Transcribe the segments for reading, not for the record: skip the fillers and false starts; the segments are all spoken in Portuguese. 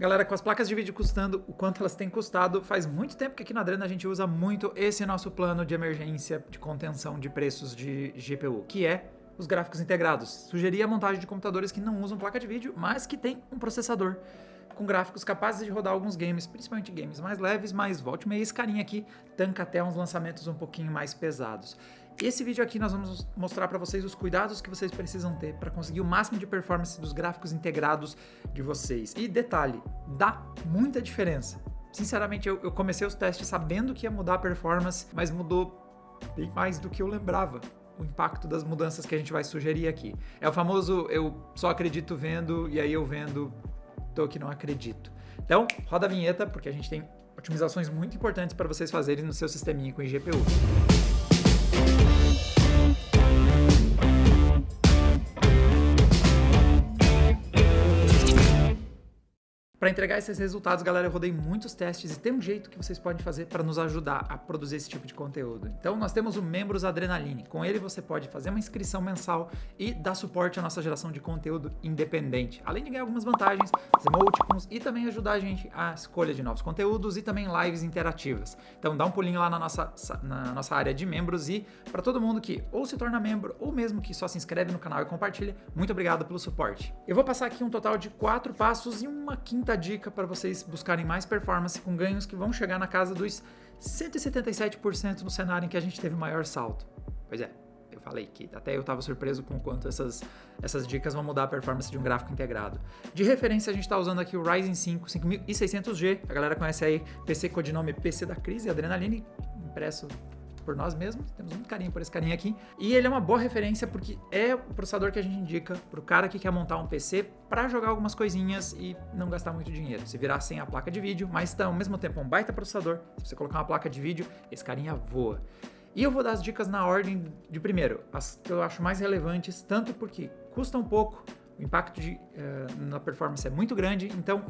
Galera, com as placas de vídeo custando o quanto elas têm custado, faz muito tempo que aqui na Adrena a gente usa muito esse nosso plano de emergência de contenção de preços de GPU, que é os gráficos integrados. Sugeria a montagem de computadores que não usam placa de vídeo, mas que tem um processador com gráficos capazes de rodar alguns games, principalmente games mais leves, mas volte e meia, esse carinha aqui tanca até uns lançamentos um pouquinho mais pesados. Esse vídeo aqui nós vamos mostrar para vocês os cuidados que vocês precisam ter para conseguir o máximo de performance dos gráficos integrados de vocês. E detalhe, dá muita diferença. Sinceramente, eu comecei os testes sabendo que ia mudar a performance, mas mudou bem mais do que eu lembrava o impacto das mudanças que a gente vai sugerir aqui. É o famoso eu só acredito vendo e aí eu vendo tô que não acredito. Então, roda a vinheta porque a gente tem otimizações muito importantes para vocês fazerem no seu sisteminha com GPU. Para entregar esses resultados, galera, eu rodei muitos testes e tem um jeito que vocês podem fazer para nos ajudar a produzir esse tipo de conteúdo. Então, nós temos o Membros Adrenaline. Com ele, você pode fazer uma inscrição mensal e dar suporte à nossa geração de conteúdo independente. Além de ganhar algumas vantagens, as emoticons e também ajudar a gente a escolha de novos conteúdos e também lives interativas. Então, dá um pulinho lá na nossa área de membros e para todo mundo que ou se torna membro ou mesmo que só se inscreve no canal e compartilha, muito obrigado pelo suporte. Eu vou passar aqui um total de 4 passos e uma quinta dica para vocês buscarem mais performance com ganhos que vão chegar na casa dos 177% no cenário em que a gente teve o maior salto. Pois é, eu falei que até eu estava surpreso com o quanto essas dicas vão mudar a performance de um gráfico integrado. De referência, a gente está usando aqui o Ryzen 5 5600G, a galera conhece aí PC codinome PC da crise, Adrenaline, impresso por nós mesmos, temos muito carinho por esse carinha aqui, e ele é uma boa referência porque é o processador que a gente indica pro cara que quer montar um PC para jogar algumas coisinhas e não gastar muito dinheiro, se virar sem a placa de vídeo, mas ao mesmo tempo um baita processador. Se você colocar uma placa de vídeo, esse carinha voa. E eu vou dar as dicas na ordem de primeiro, as que eu acho mais relevantes, tanto porque custa um pouco, o impacto na performance é muito grande, então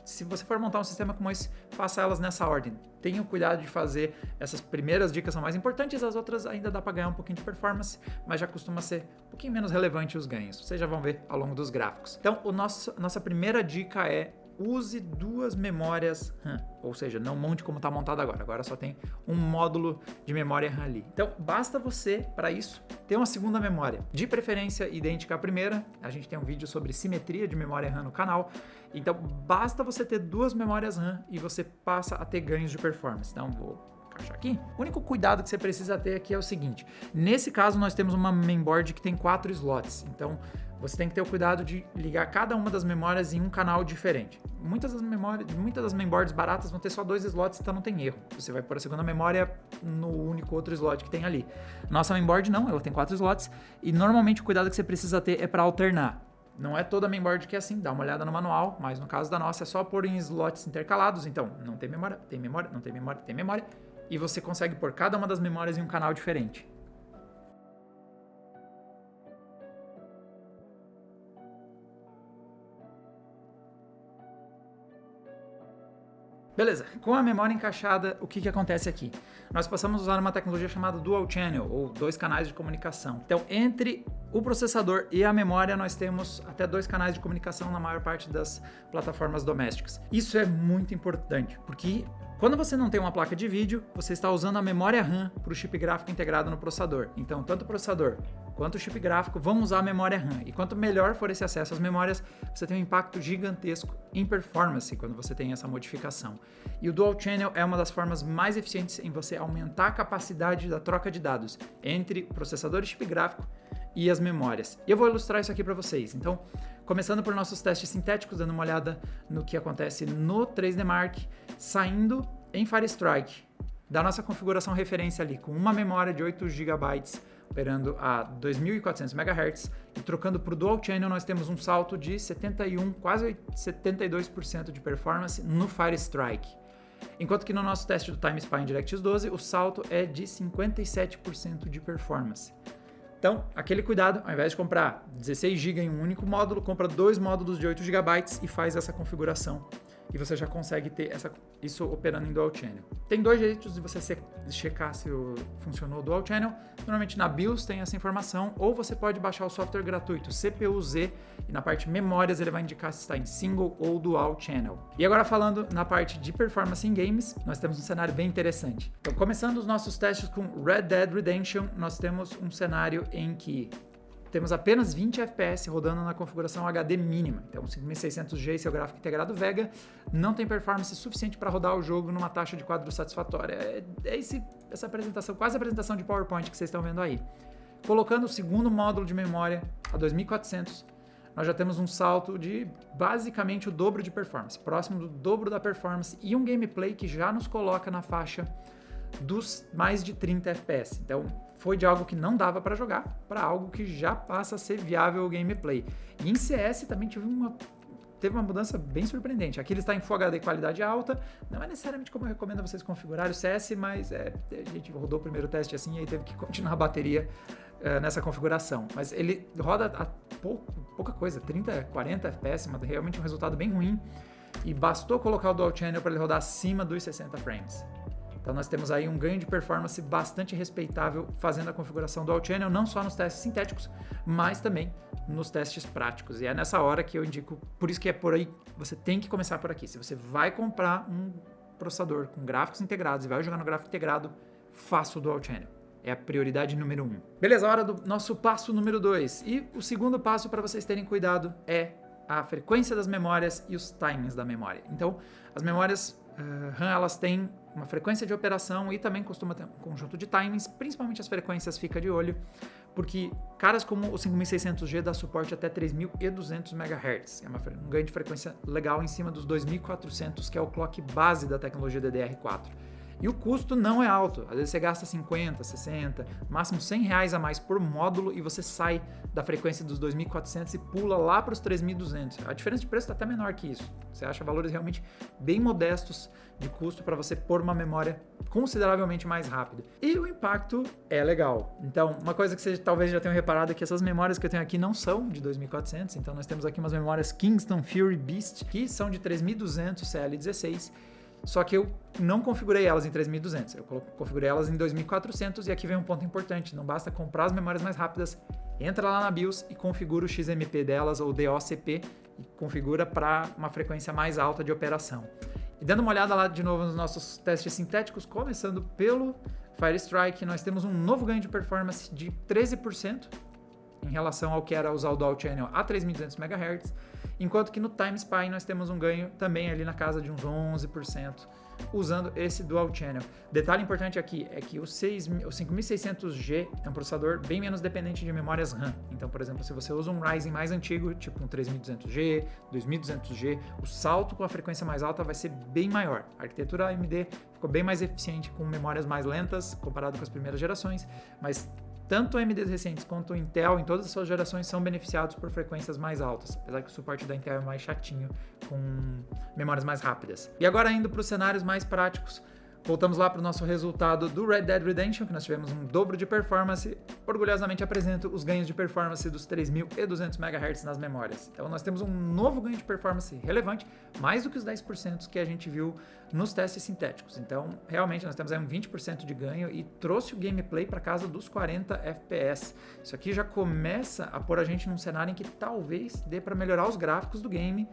se você for montar um sistema como esse, faça elas nessa ordem. Tenha o cuidado de fazer essas primeiras dicas são mais importantes, as outras ainda dá para ganhar um pouquinho de performance, mas já costuma ser um pouquinho menos relevante os ganhos. Vocês já vão ver ao longo dos gráficos. Então, nossa primeira dica é use 2 memórias RAM, ou seja, não monte como está montado agora. Agora só tem um módulo de memória RAM ali. Então, basta você, para isso, ter uma segunda memória, de preferência idêntica à primeira. A gente tem um vídeo sobre simetria de memória RAM no canal. Então, basta você ter 2 memórias RAM e você passa a ter ganhos de performance. Então, vou encaixar aqui. O único cuidado que você precisa ter aqui é o seguinte. Nesse caso, nós temos uma mainboard que tem 4 slots. Então, você tem que ter o cuidado de ligar cada uma das memórias em um canal diferente. Muitas das mainboards baratas vão ter só 2 slots, então não tem erro. Você vai pôr a segunda memória no único outro slot que tem ali. Nossa mainboard não, ela tem 4 slots e normalmente o cuidado que você precisa ter é para alternar. Não é toda mainboard que é assim, dá uma olhada no manual, mas no caso da nossa é só pôr em slots intercalados, então não tem memória, tem memória, não tem memória, tem memória, e você consegue pôr cada uma das memórias em um canal diferente. Beleza, com a memória encaixada, o que acontece aqui? Nós passamos a usar uma tecnologia chamada Dual Channel, ou 2 canais de comunicação. Então, entre o processador e a memória, nós temos até 2 canais de comunicação na maior parte das plataformas domésticas. Isso é muito importante, porque quando você não tem uma placa de vídeo, você está usando a memória RAM para o chip gráfico integrado no processador. Então, tanto o processador quanto o chip gráfico vão usar a memória RAM. E quanto melhor for esse acesso às memórias, você tem um impacto gigantesco em performance quando você tem essa modificação. E o Dual Channel é uma das formas mais eficientes em você aumentar a capacidade da troca de dados entre o processador e chip gráfico e as memórias. E eu vou ilustrar isso aqui para vocês. Então, começando por nossos testes sintéticos, dando uma olhada no que acontece no 3D Mark, saindo em Firestrike da nossa configuração referência ali, com uma memória de 8 GB operando a 2400 MHz e trocando para o Dual Channel, nós temos um salto de 71, quase 72% de performance no Firestrike. Enquanto que no nosso teste do TimeSpy em DirectX 12, o salto é de 57% de performance. Então, aquele cuidado, ao invés de comprar 16 GB em um único módulo, compra 2 módulos de 8 GB e faz essa configuração e você já consegue ter isso operando em Dual Channel. Tem dois jeitos de você checar se funcionou o Dual Channel. Normalmente na BIOS tem essa informação, ou você pode baixar o software gratuito CPU-Z, e na parte memórias ele vai indicar se está em Single ou Dual Channel. E agora falando na parte de performance em games, nós temos um cenário bem interessante. Então, começando os nossos testes com Red Dead Redemption, nós temos um cenário em que temos apenas 20 FPS rodando na configuração HD mínima. Então, 5600G e seu gráfico integrado Vega não tem performance suficiente para rodar o jogo numa taxa de quadro satisfatória. Essa apresentação, quase a apresentação de PowerPoint que vocês estão vendo aí. Colocando o segundo módulo de memória a 2400, nós já temos um salto de basicamente o dobro de performance, próximo do dobro da performance, e um gameplay que já nos coloca na faixa dos mais de 30 FPS. Então, foi de algo que não dava para jogar para algo que já passa a ser viável o gameplay. E em CS também teve uma mudança bem surpreendente. Aqui ele está em Full HD qualidade alta. Não é necessariamente como eu recomendo vocês configurarem o CS, mas a gente rodou o primeiro teste assim e aí teve que continuar a bateria nessa configuração. Mas ele roda a pouca coisa, 30, 40 FPS, mas realmente um resultado bem ruim. E bastou colocar o Dual Channel para ele rodar acima dos 60 frames. Então nós temos aí um ganho de performance bastante respeitável fazendo a configuração Dual Channel, não só nos testes sintéticos, mas também nos testes práticos. E é nessa hora que eu indico, por isso que é por aí, você tem que começar por aqui. Se você vai comprar um processador com gráficos integrados e vai jogar no gráfico integrado, faça o Dual Channel. É a prioridade número 1. Beleza, hora do nosso passo número 2. E o segundo passo para vocês terem cuidado é a frequência das memórias e os timings da memória. Então, as memórias RAM, elas têm uma frequência de operação e também costuma ter um conjunto de timings, principalmente as frequências fica de olho, porque caras como o 5600G dá suporte até 3200 MHz, é um ganho de frequência legal em cima dos 2400, que é o clock base da tecnologia DDR4. E o custo não é alto, às vezes você gasta 50, 60, máximo R$100 a mais por módulo e você sai da frequência dos 2400 e pula lá para os 3200. A diferença de preço está até menor que isso. Você acha valores realmente bem modestos de custo para você pôr uma memória consideravelmente mais rápida. E o impacto é legal. Então, uma coisa que você talvez já tenha reparado é que essas memórias que eu tenho aqui não são de 2400, então nós temos aqui umas memórias Kingston Fury Beast, que são de 3200 CL16, só que eu não configurei elas em 3200, eu configurei elas em 2400 e aqui vem um ponto importante, não basta comprar as memórias mais rápidas, entra lá na BIOS e configura o XMP delas ou DOCP e configura para uma frequência mais alta de operação. E dando uma olhada lá de novo nos nossos testes sintéticos, começando pelo Firestrike, nós temos um novo ganho de performance de 13% em relação ao que era usar o Dual Channel a 3200 MHz, enquanto que no Time Spy nós temos um ganho também ali na casa de uns 11% usando esse Dual Channel. Detalhe importante aqui é que o 5600G é um processador bem menos dependente de memórias RAM. Então, por exemplo, se você usa um Ryzen mais antigo, tipo um 3200G, 2200G, o salto com a frequência mais alta vai ser bem maior. A arquitetura AMD ficou bem mais eficiente com memórias mais lentas comparado com as primeiras gerações, mas tanto AMDs recentes quanto o Intel, em todas as suas gerações, são beneficiados por frequências mais altas, apesar que o suporte da Intel é mais chatinho, com memórias mais rápidas. E agora indo para os cenários mais práticos, voltamos lá para o nosso resultado do Red Dead Redemption, que nós tivemos um dobro de performance. Orgulhosamente apresento os ganhos de performance dos 3200 MHz nas memórias. Então nós temos um novo ganho de performance relevante, mais do que os 10% que a gente viu nos testes sintéticos. Então realmente nós temos aí um 20% de ganho e trouxe o gameplay para casa dos 40 FPS. Isso aqui já começa a pôr a gente num cenário em que talvez dê para melhorar os gráficos do game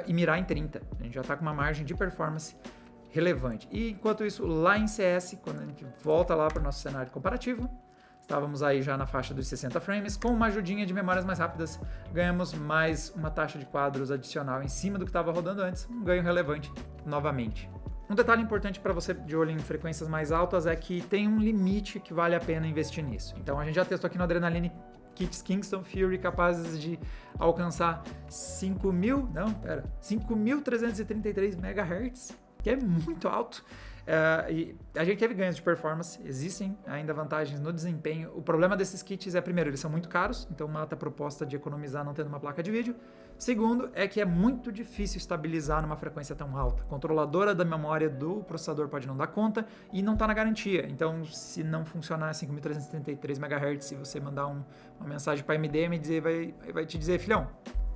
e mirar em 30. A gente já está com uma margem de performance relevante. E enquanto isso, lá em CS, quando a gente volta lá para o nosso cenário comparativo, estávamos aí já na faixa dos 60 frames, com uma ajudinha de memórias mais rápidas, ganhamos mais uma taxa de quadros adicional em cima do que estava rodando antes, um ganho relevante novamente. Um detalhe importante para você de olho em frequências mais altas é que tem um limite que vale a pena investir nisso. Então a gente já testou aqui no Adrenaline kits Kingston Fury capazes de alcançar 5.333 MHz, que é muito alto, e a gente teve ganhos de performance, existem ainda vantagens no desempenho. O problema desses kits é, primeiro, eles são muito caros, então mata a proposta de economizar não tendo uma placa de vídeo. Segundo, é que é muito difícil estabilizar numa frequência tão alta. A controladora da memória do processador pode não dar conta e não está na garantia. Então, se não funcionar 5.333 MHz, se você mandar uma mensagem para a AMD, vai te dizer, filhão,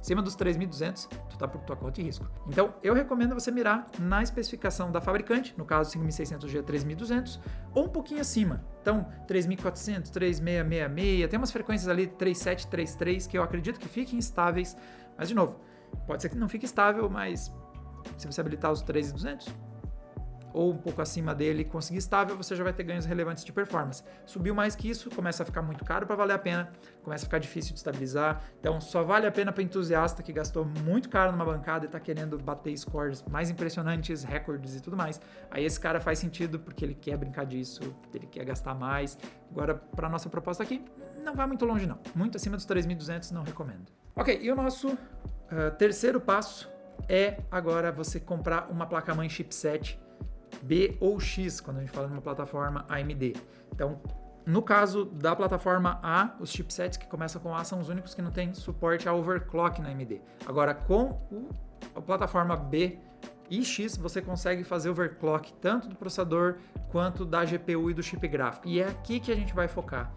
Acima dos 3.200, tu tá por tua conta e risco. Então, eu recomendo você mirar na especificação da fabricante, no caso 5600G 3.200, ou um pouquinho acima. Então, 3.400, 3.666, tem umas frequências ali 3.733 que eu acredito que fiquem estáveis, mas de novo, pode ser que não fique estável, mas se você habilitar os 3.200 ou um pouco acima dele conseguir estável, você já vai ter ganhos relevantes de performance. Subiu mais que isso, começa a ficar muito caro para valer a pena, começa a ficar difícil de estabilizar, então só vale a pena para entusiasta que gastou muito caro numa bancada e está querendo bater scores mais impressionantes, recordes e tudo mais. Aí esse cara faz sentido porque ele quer brincar disso, ele quer gastar mais. Agora, para nossa proposta aqui, não vai muito longe não, muito acima dos 3.200 não recomendo. Ok, e o nosso terceiro passo é agora você comprar uma placa-mãe chipset B ou X, quando a gente fala de uma plataforma AMD. Então, no caso da plataforma A, os chipsets que começam com A são os únicos que não têm suporte a overclock na AMD. Agora, com a plataforma B e X, você consegue fazer overclock tanto do processador quanto da GPU e do chip gráfico. E é aqui que a gente vai focar.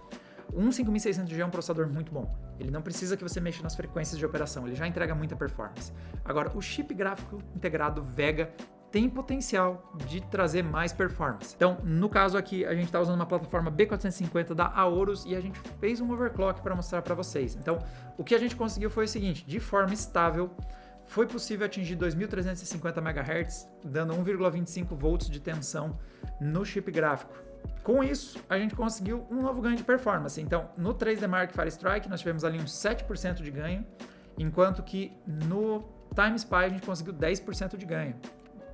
Um 5600G é um processador muito bom. Ele não precisa que você mexa nas frequências de operação, ele já entrega muita performance. Agora, o chip gráfico integrado Vega tem potencial de trazer mais performance. Então, no caso aqui, a gente está usando uma plataforma B450 da Aorus e a gente fez um overclock para mostrar para vocês. Então, o que a gente conseguiu foi o seguinte, de forma estável, foi possível atingir 2.350 MHz, dando 1,25 volts de tensão no chip gráfico. Com isso, a gente conseguiu um novo ganho de performance. Então, no 3D Mark Fire Strike, nós tivemos ali uns 7% de ganho, enquanto que no Time Spy a gente conseguiu 10% de ganho.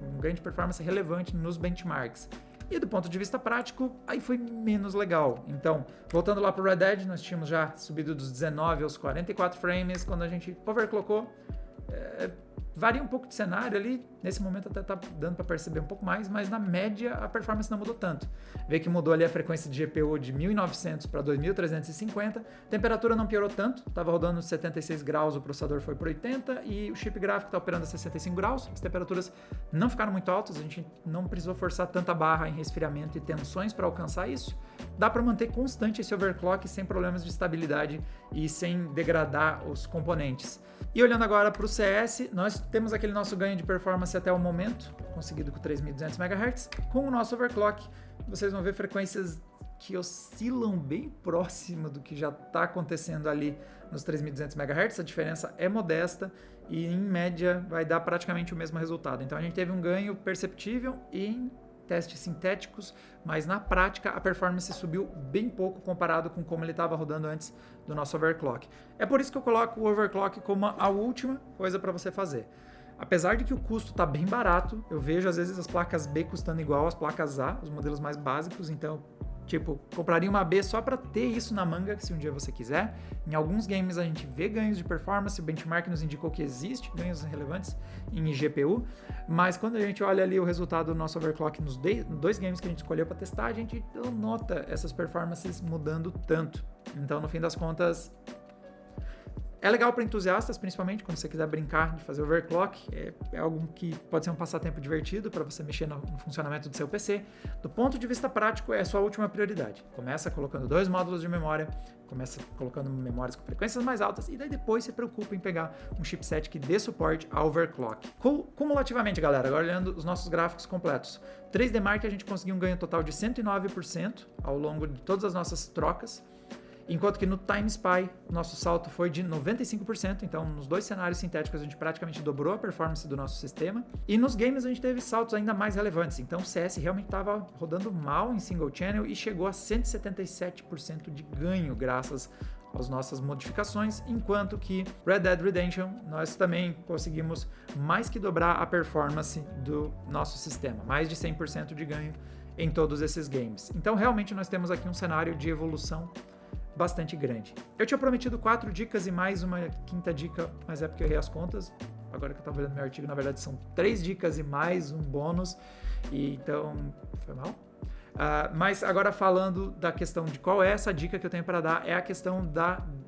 Um ganho de performance relevante nos benchmarks. E do ponto de vista prático, aí foi menos legal. Então, voltando lá para o Red Dead, nós tínhamos já subido dos 19 aos 44 frames. Quando a gente overclockou, varia um pouco de cenário ali, nesse momento até tá dando para perceber um pouco mais, mas na média a performance não mudou tanto. Vê que mudou ali a frequência de GPU de 1900 para 2350, temperatura não piorou tanto, estava rodando 76 graus, o processador foi para 80 e o chip gráfico está operando a 65 graus, as temperaturas não ficaram muito altas, a gente não precisou forçar tanta barra em resfriamento e tensões para alcançar isso, dá para manter constante esse overclock sem problemas de estabilidade e sem degradar os componentes. E olhando agora para o CS, nós temos aquele nosso ganho de performance até o momento, conseguido com 3.200 MHz. Com o nosso overclock, vocês vão ver frequências que oscilam bem próximo do que já está acontecendo ali nos 3.200 MHz. A diferença é modesta e, em média, vai dar praticamente o mesmo resultado. Então, a gente teve um ganho perceptível em testes sintéticos, mas na prática a performance subiu bem pouco comparado com como ele estava rodando antes do nosso overclock. É por isso que eu coloco o overclock como a última coisa para você fazer. Apesar de que o custo está bem barato, eu vejo às vezes as placas B custando igual às placas A, os modelos mais básicos, então tipo, compraria uma B só para ter isso na manga, se um dia você quiser. Em alguns games a gente vê ganhos de performance, o benchmark nos indicou que existe ganhos relevantes em GPU, mas quando a gente olha ali o resultado do nosso overclock nos dois games que a gente escolheu para testar, a gente não nota essas performances mudando tanto. Então, no fim das contas, é legal para entusiastas, principalmente quando você quiser brincar de fazer overclock. É algo que pode ser um passatempo divertido para você mexer no funcionamento do seu PC. Do ponto de vista prático, é a sua última prioridade. Começa colocando 2 módulos de memória, começa colocando memórias com frequências mais altas e daí depois se preocupa em pegar um chipset que dê suporte a overclock. Cumulativamente, galera, agora olhando os nossos gráficos completos. 3D Mark a gente conseguiu um ganho total de 109% ao longo de todas as nossas trocas. Enquanto que no Time Spy, nosso salto foi de 95%, então nos dois cenários sintéticos a gente praticamente dobrou a performance do nosso sistema. E nos games a gente teve saltos ainda mais relevantes, então o CS realmente estava rodando mal em single channel e chegou a 177% de ganho graças às nossas modificações, enquanto que Red Dead Redemption nós também conseguimos mais que dobrar a performance do nosso sistema, mais de 100% de ganho em todos esses games. Então realmente nós temos aqui um cenário de evolução bastante grande. Eu tinha prometido 4 dicas e mais uma quinta dica, mas é porque eu errei as contas. Agora que eu estava olhando meu artigo, na verdade são 3 dicas e mais um bônus. E então, foi mal. Mas agora falando da questão de qual é essa dica que eu tenho para dar, é a questão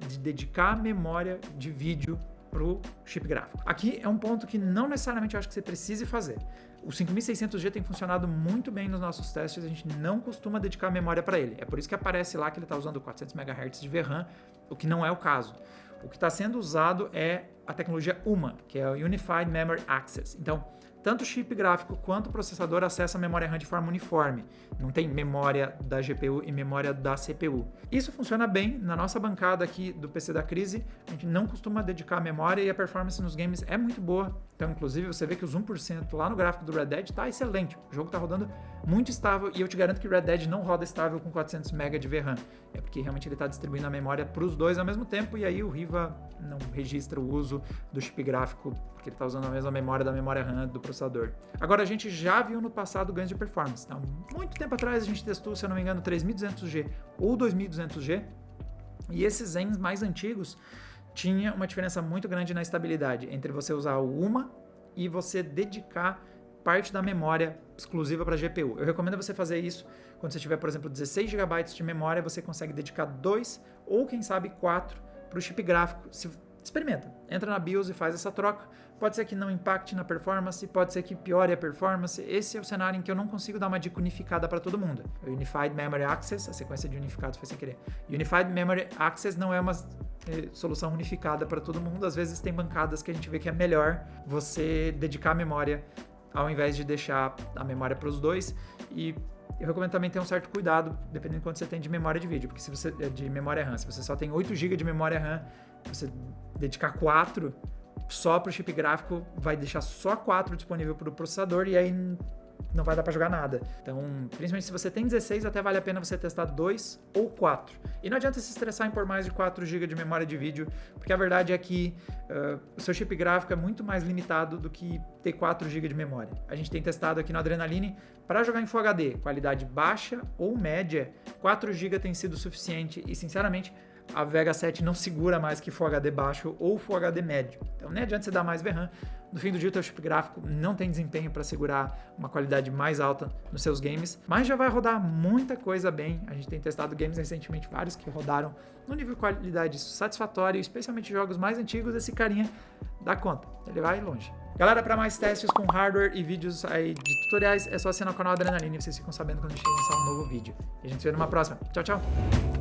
de dedicar memória de vídeo para o chip gráfico. Aqui é um ponto que não necessariamente eu acho que você precise fazer. O 5600G tem funcionado muito bem nos nossos testes, a gente não costuma dedicar memória para ele. É por isso que aparece lá que ele está usando 400 MHz de VRAM, o que não é o caso. O que está sendo usado é a tecnologia UMA, que é o Unified Memory Access. Então, tanto o chip gráfico quanto o processador acessam a memória RAM de forma uniforme. Não tem memória da GPU e memória da CPU. Isso funciona bem. Na nossa bancada aqui do PC da Crise, a gente não costuma dedicar memória e a performance nos games é muito boa. Então, inclusive, você vê que os 1% lá no gráfico do Red Dead está excelente. O jogo está rodando muito estável e eu te garanto que o Red Dead não roda estável com 400 MB de VRAM. É porque realmente ele está distribuindo a memória para os dois ao mesmo tempo e aí o Riva não registra o uso do chip gráfico porque ele está usando a mesma memória da memória RAM do processador. Agora, a gente já viu no passado ganhos de performance. Há muito tempo atrás a gente testou, se eu não me engano, 3200G ou 2200G e esses Zens mais antigos tinha uma diferença muito grande na estabilidade entre você usar o UMA e você dedicar parte da memória exclusiva para a GPU. Eu recomendo você fazer isso quando você tiver, por exemplo, 16 GB de memória, você consegue dedicar 2 ou, quem sabe, 4 para o chip gráfico. Experimenta, entra na BIOS e faz essa troca. Pode ser que não impacte na performance, pode ser que piore a performance. Esse é o cenário em que eu não consigo dar uma dica unificada para todo mundo. O Unified Memory Access, a sequência de unificados foi sem querer. Unified Memory Access não é uma solução unificada para todo mundo. Às vezes tem bancadas que a gente vê que é melhor você dedicar a memória ao invés de deixar a memória para os dois. E eu recomendo também ter um certo cuidado, dependendo de quanto você tem de memória de vídeo, porque se você de memória RAM, se você só tem 8 GB de memória RAM, você dedicar 4 só para o chip gráfico, vai deixar só 4 disponível para o processador e aí não vai dar para jogar nada. Então, principalmente se você tem 16, até vale a pena você testar 2 ou 4. E não adianta se estressar em pôr mais de 4 GB de memória de vídeo, porque a verdade é que o seu chip gráfico é muito mais limitado do que ter 4 GB de memória. A gente tem testado aqui no Adrenaline, para jogar em Full HD, qualidade baixa ou média, 4 GB tem sido suficiente e, sinceramente, a Vega 7 não segura mais que Full HD baixo ou Full HD médio. Então nem adianta você dar mais VRAM. No fim do dia o teu chip gráfico não tem desempenho para segurar uma qualidade mais alta nos seus games, mas já vai rodar muita coisa bem. A gente tem testado games recentemente, vários que rodaram no nível de qualidade satisfatório, especialmente jogos mais antigos, esse carinha dá conta, ele vai longe. Galera, para mais testes com hardware e vídeos aí de tutoriais, é só assinar o canal Adrenaline e vocês ficam sabendo quando a gente lançar um novo vídeo. E a gente se vê numa próxima. Tchau, tchau!